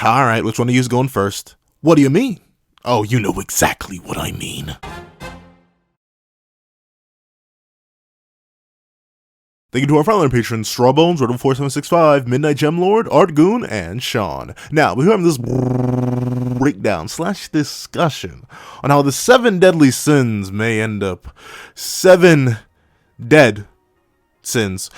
Alright, which one of you is going first? What do you mean? Oh, you know exactly what I mean. Thank you to our final patrons, Strawbones, Redden4765, Midnight Gemlord, Artgoon, and Sean. Now, we're having this breakdown / discussion on how the 7 deadly sins may end up 7 dead sins.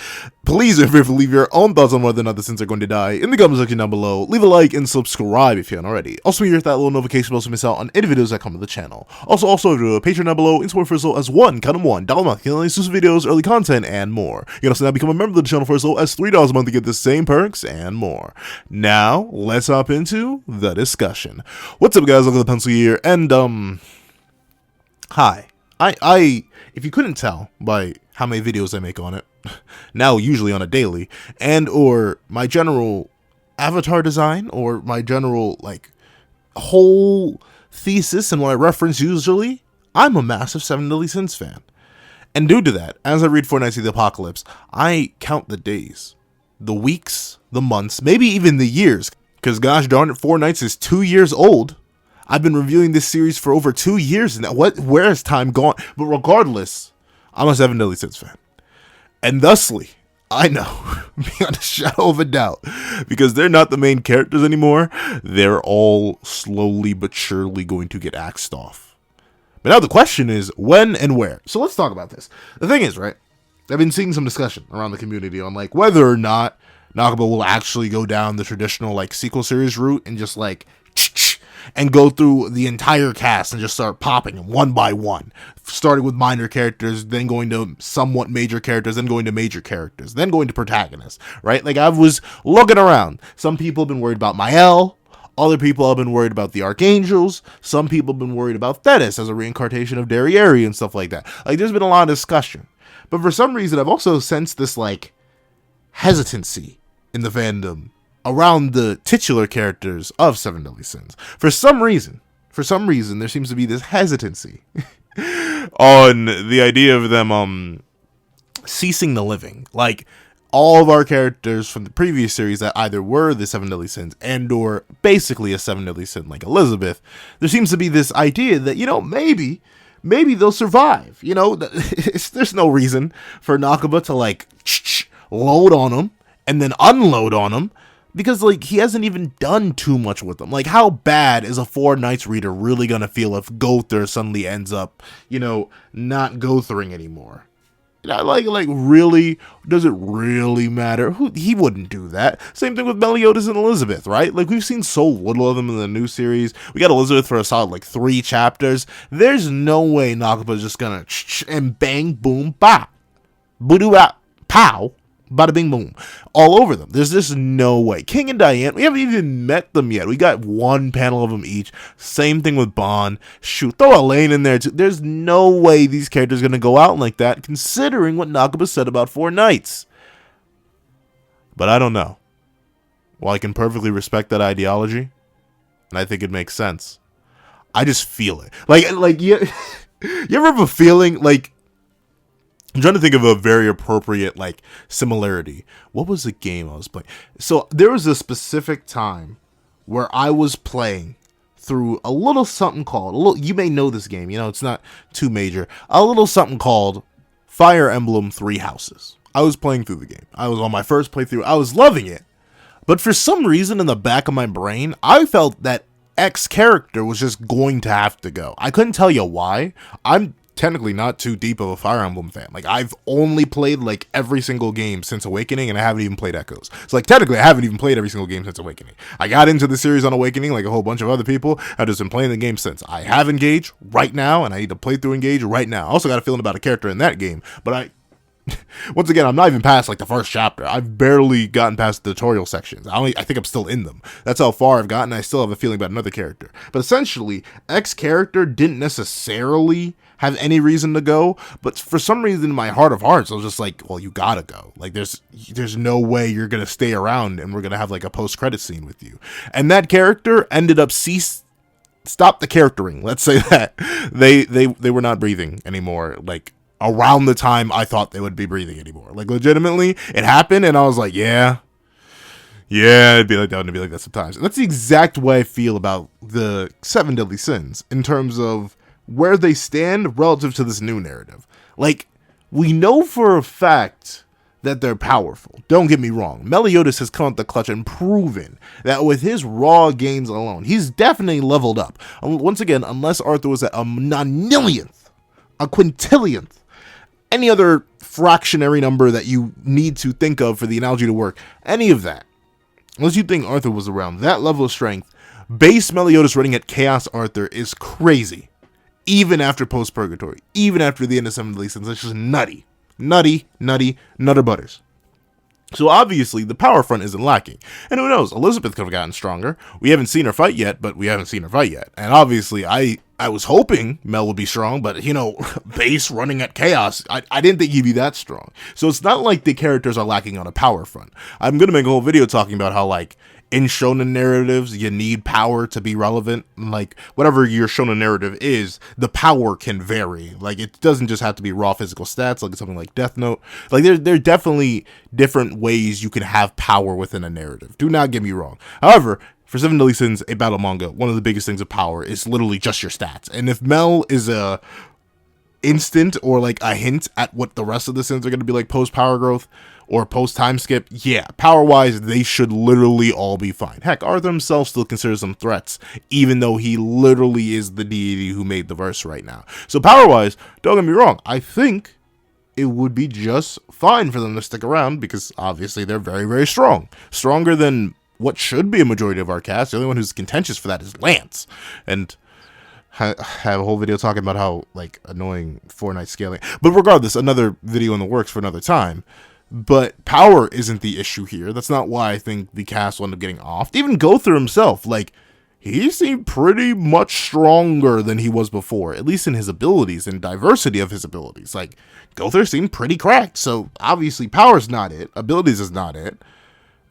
Please remember to leave your own thoughts on whether or not the sins are going to die in the comment section down below. Leave a like and subscribe if you haven't already. Also, hit that little notification bell so you miss out on any videos that come to the channel. Also to a Patreon down below, support for as low as $1 a month, get exclusive videos, early content, and more. You can also now become a member of the channel for as low as $3 a month to get the same perks and more. Now, let's hop into the discussion. What's up, guys? Look at the pencil here, and hi. I if you couldn't tell by how many videos I make on it, now usually on a daily, and or my general avatar design, or my general whole thesis and what I reference usually, I'm a massive 7 Deadly Sins fan. And due to that, as I read Four Nights of the Apocalypse, I count the days, the weeks, the months, maybe even the years, because gosh darn it, Four Nights is 2 years old. I've been reviewing this series for over 2 years now. Where has time gone? But regardless, I'm a 7 Deadly Sins fan. And thusly, I know, beyond a shadow of a doubt, because they're not the main characters anymore, they're all slowly but surely going to get axed off. But now the question is, when and where? So let's talk about this. The thing is, right, I've been seeing some discussion around the community on whether or not Nakaba will actually go down the traditional sequel series route and just and go through the entire cast and just start popping them one by one, starting with minor characters, then going to somewhat major characters, then going to major characters, then going to protagonists, right? I was looking around. Some people have been worried about Mael, other people have been worried about the Archangels, some people have been worried about Thetis as a reincarnation of Darieri and stuff like that. There's been a lot of discussion. But for some reason, I've also sensed this, hesitancy in the fandom around the titular characters of 7 Deadly Sins. For some reason, there seems to be this hesitancy on the idea of them ceasing the living. All of our characters from the previous series that either were the 7 Deadly Sins and or basically a 7 Deadly Sin like Elizabeth, there seems to be this idea that, maybe they'll survive. There's no reason for Nakaba to load on them and then unload on them, because he hasn't even done too much with them. How bad is a Four Nights reader really gonna feel if Gother suddenly ends up, not Gothering anymore? Really, does it really matter? He wouldn't do that. Same thing with Meliodas and Elizabeth, right? We've seen so little of them in the new series. We got Elizabeth for a solid 3 chapters. There's no way Nakaba's just gonna and bang boom bop, boodoo pow, bada bing boom, all over them. There's just no way. King and Diane, we haven't even met them yet. We got 1 panel of them each. Same thing with Bond. Shoot, throw Elaine in there too. There's no way these characters are going to go out like that, considering what Nakaba said about Four Nights. But I don't know. While I can perfectly respect that ideology, and I think it makes sense, I just feel it. You ever have a feeling I'm trying to think of a very appropriate, similarity. What was the game I was playing? So, there was a specific time where I was playing through a little something called, you may know this game, it's not too major, a little something called Fire Emblem 3 Houses. I was playing through the game. I was on my first playthrough. I was loving it. But for some reason in the back of my brain, I felt that X character was just going to have to go. I couldn't tell you why. I'm technically not too deep of a Fire Emblem fan. I've only played every single game since Awakening, and I haven't even played Echoes. So technically I haven't even played every single game since Awakening. I got into the series on Awakening like a whole bunch of other people. I've just been playing the game since. I have Engage right now, and I need to play through Engage right now. I also got a feeling about a character in that game, but once again, I'm not even past the first chapter. I've barely gotten past the tutorial sections. I think I'm still in them. That's how far I've gotten. I still have a feeling about another character. But essentially, X character didn't necessarily have any reason to go, but for some reason in my heart of hearts, I was just well, you gotta go. There's no way you're gonna stay around and we're gonna have a post-credit scene with you. And that character ended up stop the charactering. Let's say that they were not breathing anymore. Around the time I thought they would be breathing anymore. Legitimately, it happened, and I was yeah, Yeah, it'd be like that. It'd be like that sometimes. And that's the exact way I feel about the seven deadly sins in terms of where they stand relative to this new narrative. Like, we know for a fact that they're powerful. Don't get me wrong. Meliodas has come at the clutch and proven that with his raw gains alone, he's definitely leveled up. Once again, unless Arthur was at a non-millionth, a quintillionth, any other fractionary number that you need to think of for the analogy to work, any of that, unless you think Arthur was around that level of strength, base Meliodas running at Chaos Arthur is crazy. Even after post-purgatory, even after the end of Seven Deadly Sins, it's just nutty. Nutter butters. So obviously, the power front isn't lacking. And who knows, Elizabeth could have gotten stronger. We haven't seen her fight yet, but we haven't seen her fight yet. And obviously, I was hoping Mel would be strong, but, you know, base running at Chaos, I didn't think he'd be that strong. So it's not like the characters are lacking on a power front. I'm going to make a whole video talking about how, like, in shonen narratives, you need power to be relevant. Like, whatever your shonen narrative is, the power can vary. Like, it doesn't just have to be raw physical stats, like something like Death Note. Like, there are definitely different ways you can have power within a narrative. Do not get me wrong. However, for Seven Deadly Sins, a battle manga, one of the biggest things of power is literally just your stats. And if Mel is a instant or like a hint at what the rest of the sins are going to be like post power growth or post time skip, yeah, power wise they should literally all be fine. Heck, Arthur himself still considers them threats, even though he literally is the deity who made the verse right now. So power wise, don't get me wrong, I think it would be just fine for them to stick around because obviously they're very, very strong, stronger than what should be a majority of our cast. The only one who's contentious for that is Lance, and have a whole video talking about how, like, annoying Fortnite scaling. But regardless, another video in the works for another time. But power isn't the issue here. That's not why I think the cast will end up getting offed. Even Gother himself, like, he seemed pretty much stronger than he was before, at least in his abilities and diversity of his abilities. Like, Gother seemed pretty cracked, so obviously power's not it, abilities is not it.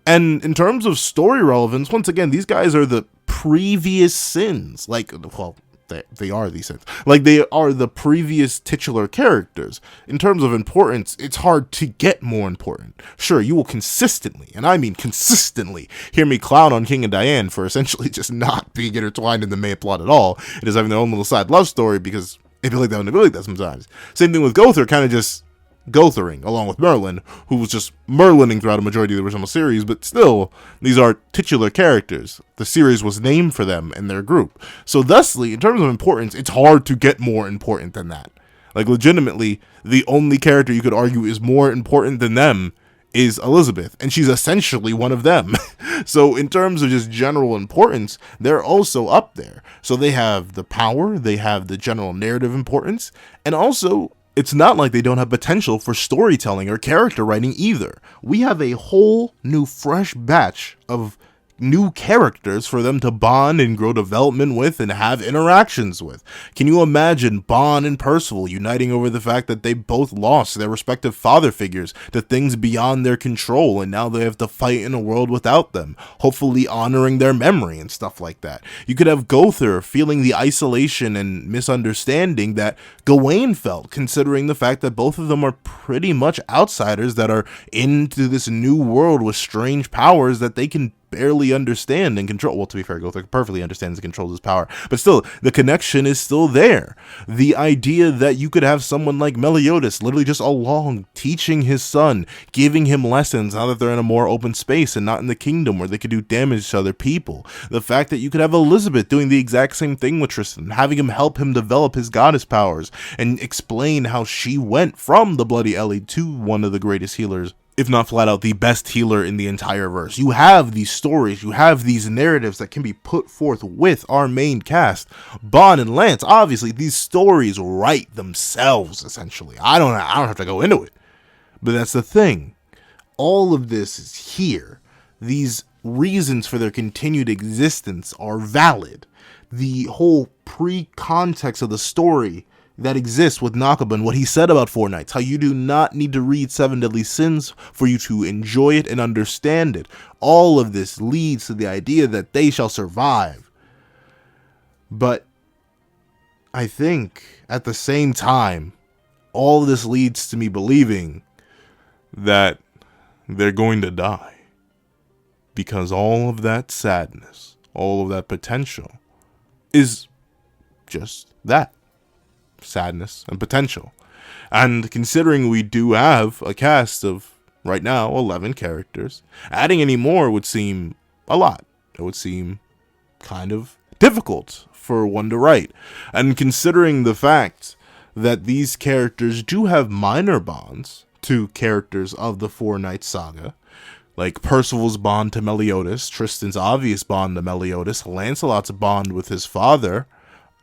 And in terms of story relevance, once again, these guys are the previous sins. Like, well, they are these sins. Like, they are the previous titular characters. In terms of importance, it's hard to get more important. Sure, you will consistently, and I mean consistently, hear me clown on King and Diane for essentially just not being intertwined in the main plot at all. It is having their own little side love story because it'd be like that and it'd be like that sometimes. Same thing with Gother, kind of just Gothering, along with Merlin, who was just Merlining throughout a majority of the original series, but still, these are titular characters. The series was named for them and their group. So thusly, in terms of importance, it's hard to get more important than that. Like, legitimately, the only character you could argue is more important than them is Elizabeth, and she's essentially one of them. So in terms of just general importance, they're also up there. So they have the power, they have the general narrative importance, and also it's not like they don't have potential for storytelling or character writing either. We have a whole new fresh batch of new characters for them to bond and grow development with and have interactions with. Can you imagine Bond and Percival uniting over the fact that they both lost their respective father figures to things beyond their control, and now they have to fight in a world without them, hopefully honoring their memory and stuff like that? You could have Gother feeling the isolation and misunderstanding that Gawain felt, considering the fact that both of them are pretty much outsiders that are into this new world with strange powers that they can barely understand and control. Well, to be fair, Gother perfectly understands and controls his power, but still, the connection is still there. The idea that you could have someone like Meliodas literally just along teaching his son, giving him lessons now that they're in a more open space and not in the kingdom where they could do damage to other people. The fact that you could have Elizabeth doing the exact same thing with Tristan, having him help him develop his goddess powers and explain how she went from the Bloody Ellie to one of the greatest healers, if not flat out the best healer in the entire verse. You have these stories, you have these narratives that can be put forth with our main cast. Bond and Lance, obviously, these stories write themselves, essentially. I don't have to go into it. But that's the thing. All of this is here. These reasons for their continued existence are valid. The whole pre-context of the story that exists with Nakaba and what he said about Four Knights, how you do not need to read Seven Deadly Sins for you to enjoy it and understand it. All of this leads to the idea that they shall survive. But I think at the same time, all of this leads to me believing that they're going to die. because all of that sadness, all of that potential is just that, sadness and potential. And considering we do have a cast of, right now, 11 characters, adding any more would seem a lot. It would seem kind of difficult for one to write. And considering the fact that these characters do have minor bonds to characters of the Four Knights saga, like Percival's bond to Meliodas, Tristan's obvious bond to Meliodas, Lancelot's bond with his father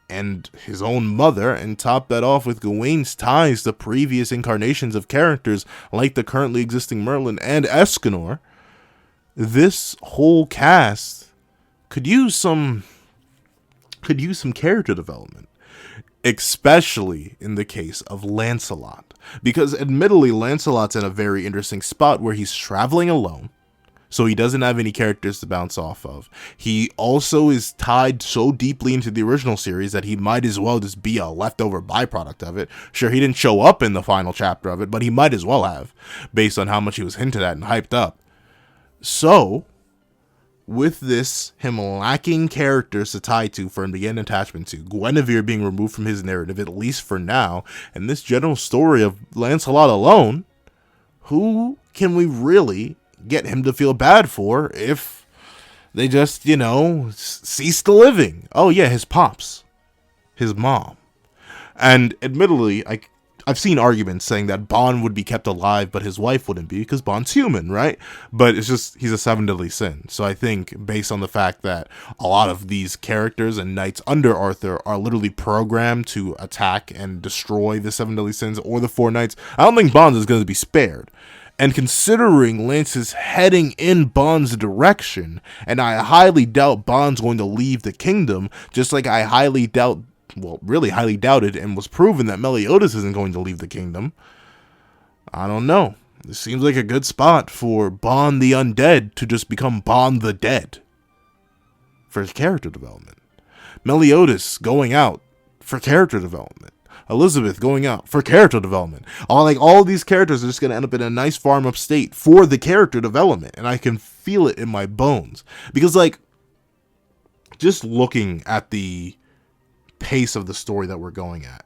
and his own mother, and top that off with Gawain's ties to previous incarnations of characters like the currently existing Merlin and Escanor, this whole cast could use some character development, especially in the case of Lancelot, because admittedly Lancelot's in a very interesting spot where he's traveling alone, so he doesn't have any characters to bounce off of. He also is tied so deeply into the original series that he might as well just be a leftover byproduct of it. Sure, he didn't show up in the final chapter of it, but he might as well have, based on how much he was hinted at and hyped up. So, with this, him lacking characters to tie to for him to get an attachment to, Guinevere being removed from his narrative, at least for now, and this general story of Lancelot alone, who can we really get him to feel bad for if they just, cease the living? Oh yeah, his pops, his mom. And admittedly, I've seen arguments saying that Bond would be kept alive, but his wife wouldn't be, because Bond's human, right? But it's just, he's a seven deadly sin. So I think, based on the fact that a lot of these characters and knights under Arthur are literally programmed to attack and destroy the seven deadly sins or the four knights, I don't think Bond is going to be spared. And considering Lance is heading in Bond's direction, and I highly doubt Bond's going to leave the kingdom, just like I really highly doubted and was proven that Meliodas isn't going to leave the kingdom, I don't know. This seems like a good spot for Bond the Undead to just become Bond the Dead for his character development. Meliodas going out for character development. Elizabeth going out for character development. All of these characters are just going to end up in a nice farm upstate for the character development, and I can feel it in my bones. Because, just looking at the pace of the story that we're going at,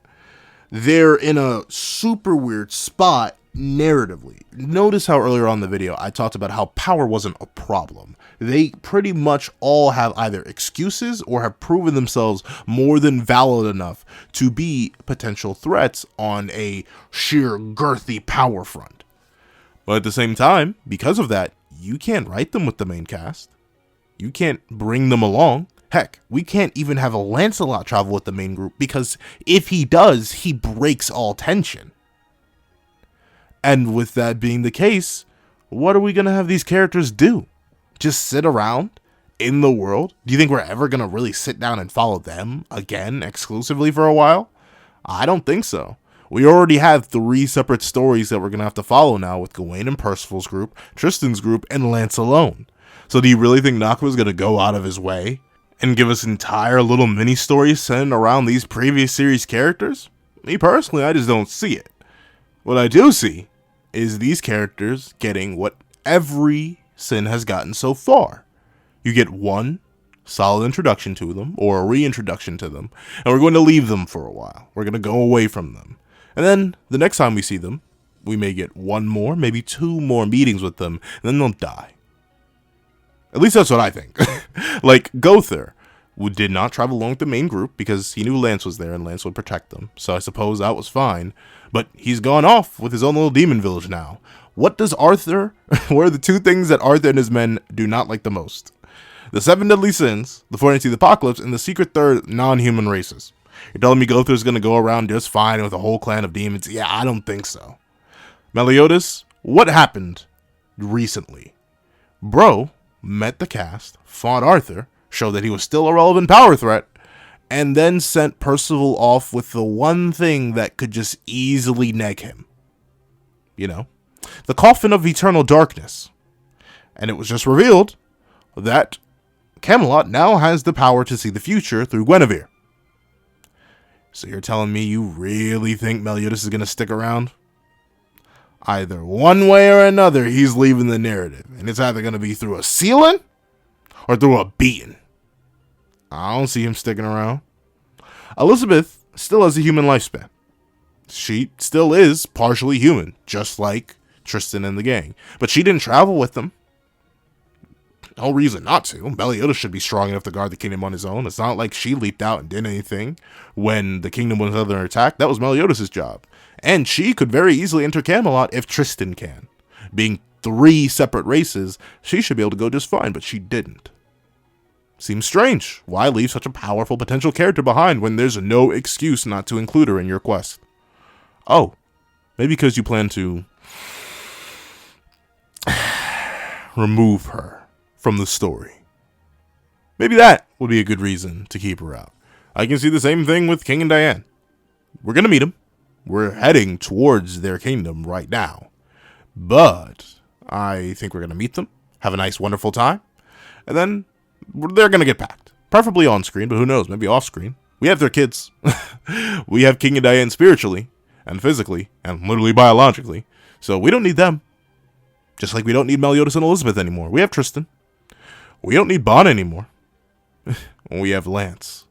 they're in a super weird spot narratively. Notice how earlier on in the video I talked about how power wasn't a problem. They pretty much all have either excuses or have proven themselves more than valid enough to be potential threats on a sheer girthy power front. But at the same time, because of that, you can't write them with the main cast. You can't bring them along. Heck, we can't even have a Lancelot travel with the main group, because if he does, he breaks all tension. And with that being the case, what are we going to have these characters do? Just sit around in the world? Do you think we're ever going to really sit down and follow them again exclusively for a while? I don't think so. We already have 3 separate stories that we're going to have to follow now with Gawain and Percival's group, Tristan's group, and Lance alone. So do you really think Naka's going to go out of his way and give us entire little mini stories centered around these previous series characters? Me personally, I just don't see it. What I do see is these characters getting what every sin has gotten so far. You get one solid introduction to them, or a reintroduction to them, and we're going to leave them for a while. We're going to go away from them. And then the next time we see them, we may get 1 more, maybe 2 more meetings with them, and then they'll die. At least that's what I think. Gother, who did not travel along with the main group because he knew Lance was there and Lance would protect them. So I suppose that was fine. But he's gone off with his own little demon village now. What are the 2 things that Arthur and his men do not like the most? The 7 deadly sins, the 4 Knights of the Apocalypse, and the secret 3rd non-human races. You're telling me Gother's going to go around just fine with a whole clan of demons? Yeah, I don't think so. Meliodas, what happened recently? Bro met the cast, fought Arthur, showed that he was still a relevant power threat, and then sent Percival off with the one thing that could just easily neg him. The coffin of eternal darkness. And it was just revealed that Camelot now has the power to see the future through Guinevere. So you're telling me you really think Meliodas is going to stick around? Either one way or another, he's leaving the narrative. And it's either going to be through a sealing or through a beating. I don't see him sticking around. Elizabeth still has a human lifespan. She still is partially human, just like Tristan and the gang. But she didn't travel with them. No reason not to. Meliodas should be strong enough to guard the kingdom on his own. It's not like she leaped out and did anything when the kingdom was under attack. That was Meliodas' job. And she could very easily enter Camelot if Tristan can. Being 3 separate races, she should be able to go just fine, but she didn't. Seems strange. Why leave such a powerful potential character behind when there's no excuse not to include her in your quest? Oh, maybe because you plan to remove her from the story. Maybe that would be a good reason to keep her out. I can see the same thing with King and Diane. We're going to meet them. We're heading towards their kingdom right now. But I think we're going to meet them, have a nice, wonderful time, and then they're going to get packed. Preferably on screen, but who knows, maybe off screen. We have their kids. We have King and Diane spiritually and physically and literally biologically. So we don't need them. Just like we don't need Meliodas and Elizabeth anymore. We have Tristan. We don't need Bon anymore. We have Lance.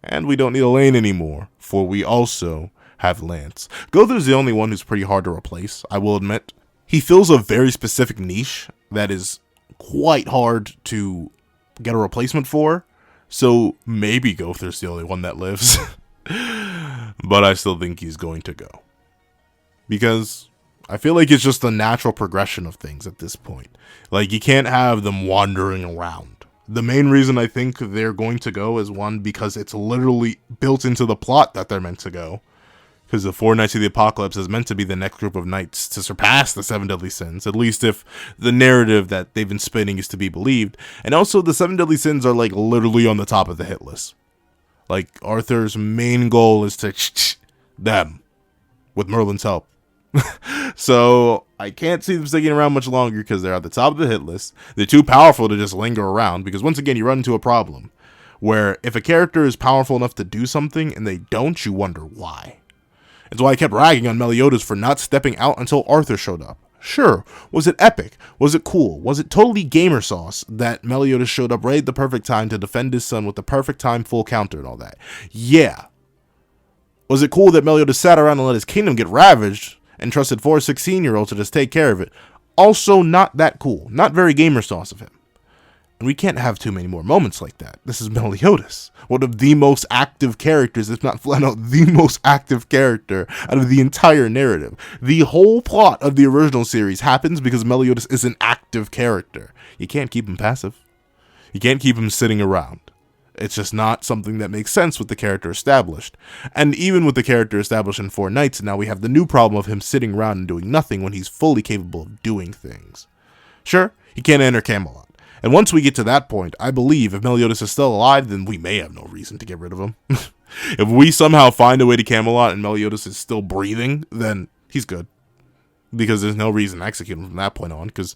And we don't need Elaine anymore, for we also have Lance. Gother's the only one who's pretty hard to replace, I will admit. He fills a very specific niche that is quite hard to get a replacement for, so maybe Gother's the only one that lives. But I still think he's going to go. Because I feel like it's just the natural progression of things at this point. Like, you can't have them wandering around. The main reason I think they're going to go is, one, because it's literally built into the plot that they're meant to go. Because the 4 Knights of the Apocalypse is meant to be the next group of knights to surpass the 7 deadly sins, at least if the narrative that they've been spinning is to be believed. And also, the 7 deadly sins are, like, literally on the top of the hit list. Like, Arthur's main goal is to them, with Merlin's help. So, I can't see them sticking around much longer because they're at the top of the hit list. They're too powerful to just linger around, because once again, you run into a problem. Where, if a character is powerful enough to do something, and they don't, you wonder why. It's why I kept ragging on Meliodas for not stepping out until Arthur showed up. Sure, was it epic? Was it cool? Was it totally gamer sauce that Meliodas showed up right at the perfect time to defend his son with the perfect time full counter and all that? Yeah. Was it cool that Meliodas sat around and let his kingdom get ravaged and trusted 4 16-year-olds to just take care of it? Also not that cool. Not very gamer sauce of him. And we can't have too many more moments like that. This is Meliodas, one of the most active characters, if not flat out the most active character out of the entire narrative. The whole plot of the original series happens because Meliodas is an active character. You can't keep him passive. You can't keep him sitting around. It's just not something that makes sense with the character established. And even with the character established in 4 Knights, now we have the new problem of him sitting around and doing nothing when he's fully capable of doing things. Sure, he can't enter Camelot. And once we get to that point, I believe if Meliodas is still alive, then we may have no reason to get rid of him. If we somehow find a way to Camelot and Meliodas is still breathing, then he's good. Because there's no reason to execute him from that point on, because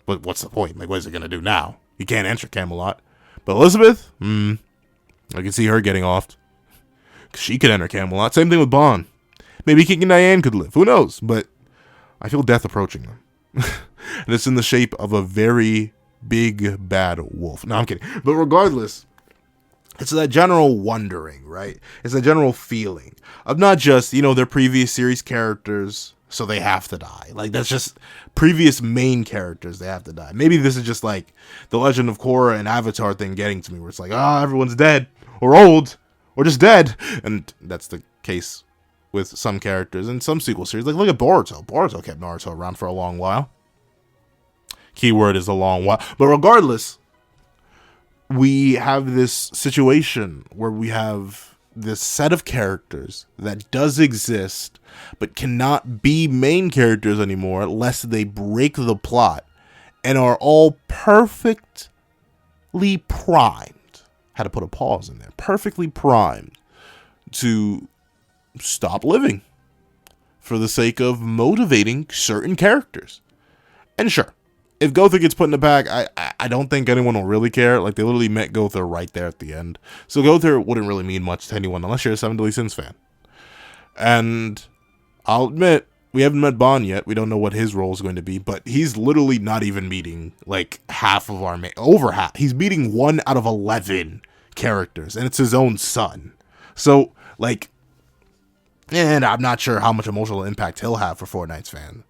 what's the point? Like, what is he going to do now? He can't enter Camelot. But Elizabeth? I can see her getting off. She could enter Camelot. Same thing with Bon. Maybe King and Diane could live. Who knows? But I feel death approaching them. And it's in the shape of a very big bad wolf. No, I'm kidding. But regardless, it's that general wondering, right? It's that general feeling of not just, their previous series characters, so they have to die. Like, that's just previous main characters, they have to die. Maybe this is just like the Legend of Korra and Avatar thing getting to me, where it's like, everyone's dead, or old, or just dead. And that's the case with some characters in some sequel series. Like, look at Boruto. Boruto kept Naruto around for a long while. Keyword is a long while. But regardless, we have this situation where we have this set of characters that does exist, but cannot be main characters anymore lest they break the plot, and are all perfectly primed. Had to put a pause in there. Perfectly primed to stop living for the sake of motivating certain characters. And sure, if Gother gets put in the pack, I don't think anyone will really care. Like, they literally met Gother right there at the end. So Gother wouldn't really mean much to anyone unless you're a 7 Deadly Sins fan. And I'll admit, We haven't met Bond yet. We don't know what his role is going to be, but he's literally not even meeting like half of our over half. He's meeting 1 out of 11 characters, and it's his own son. So like, and I'm not sure how much emotional impact he'll have for Fortnite's fans,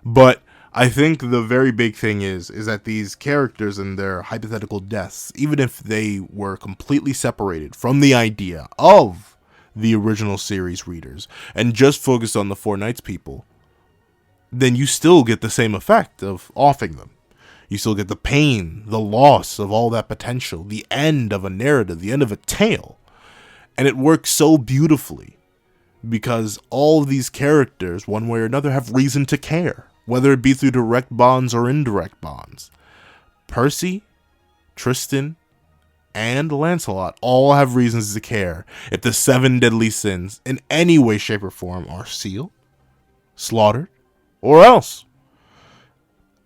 but I think the very big thing is that these characters and their hypothetical deaths, even if they were completely separated from the idea of the original series readers and just focused on the Fortnite's people, then you still get the same effect of offing them. You still get the pain, the loss of all that potential, the end of a narrative, the end of a tale. And it works so beautifully because all of these characters, one way or another, have reason to care, whether it be through direct bonds or indirect bonds. Percy, Tristan, and Lancelot all have reasons to care if the 7 deadly sins in any way, shape, or form are sealed, slaughtered, or else.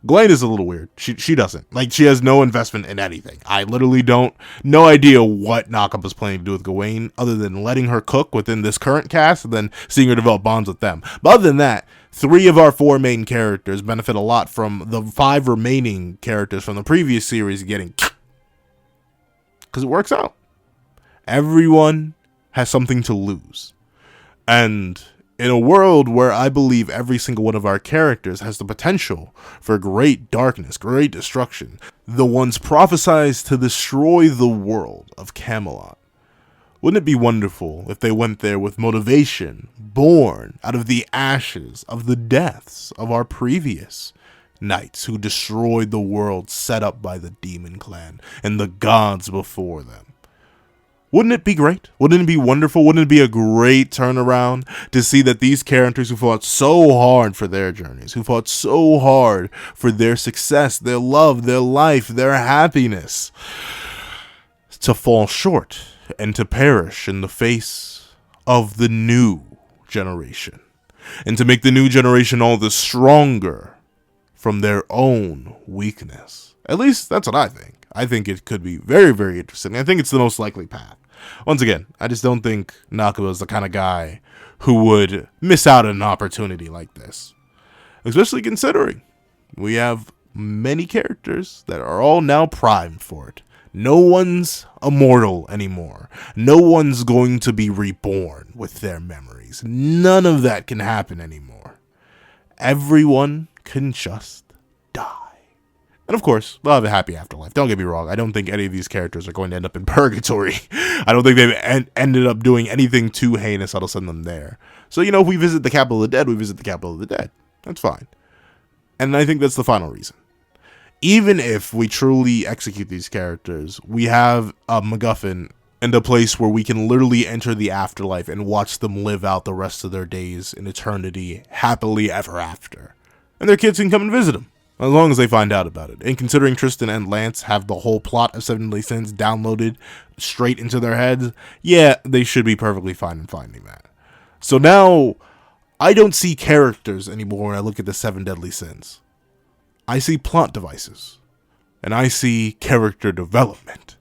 Ghislaine is a little weird. She doesn't. Like, she has no investment in anything. I literally no idea what Knockup is planning to do with Gawain other than letting her cook within this current cast and then seeing her develop bonds with them. But other than that, 3 of our 4 main characters benefit a lot from the 5 remaining characters from the previous series getting, because it works out. Everyone has something to lose. And in a world where I believe every single one of our characters has the potential for great darkness, great destruction, the ones prophesized to destroy the world of Camelot, wouldn't it be wonderful if they went there with motivation born out of the ashes of the deaths of our previous knights who destroyed the world set up by the Demon Clan and the gods before them? Wouldn't it be great? Wouldn't it be wonderful? Wouldn't it be a great turnaround to see that these characters who fought so hard for their journeys, who fought so hard for their success, their love, their life, their happiness, to fall short and to perish in the face of the new generation, and to make the new generation all the stronger from their own weakness? At least that's what I think. I think it could be very, very interesting. I think it's the most likely path. Once again, I just don't think Nakaba is the kind of guy who would miss out on an opportunity like this. Especially considering we have many characters that are all now primed for it. No one's immortal anymore. No one's going to be reborn with their memories. None of that can happen anymore. Everyone can just die. And of course, they'll have a happy afterlife. Don't get me wrong. I don't think any of these characters are going to end up in purgatory. I don't think they've ended up doing anything too heinous that'll send them there. So, if we visit the capital of the dead, we visit the capital of the dead. That's fine. And I think that's the final reason. Even if we truly execute these characters, we have a MacGuffin and a place where we can literally enter the afterlife and watch them live out the rest of their days in eternity, happily ever after. And their kids can come and visit them, as long as they find out about it. And considering Tristan and Lance have the whole plot of 7 Deadly Sins downloaded straight into their heads, yeah, they should be perfectly fine in finding that. So now, I don't see characters anymore when I look at the 7 Deadly Sins. I see plot devices. And I see character development.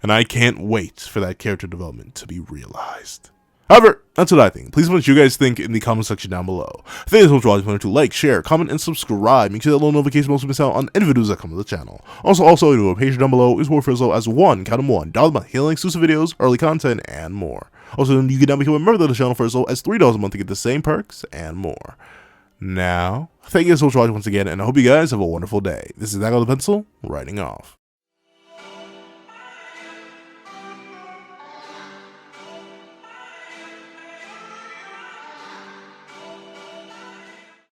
And I can't wait for that character development to be realized. However, that's what I think. Please let me know what you guys think in the comment section down below. Thank you so much for watching. Remember to like, share, comment, and subscribe. Make sure that little notification bell so you miss out on any videos that come to the channel. Also, you know, a page down below is more for as low as $1 month, healing exclusive videos, early content, and more. Also, you can now become a member of the channel for as low as $3 a month to get the same perks and more. Now, thank you so much for watching once again, and I hope you guys have a wonderful day. This is Zack the Pencil, writing off.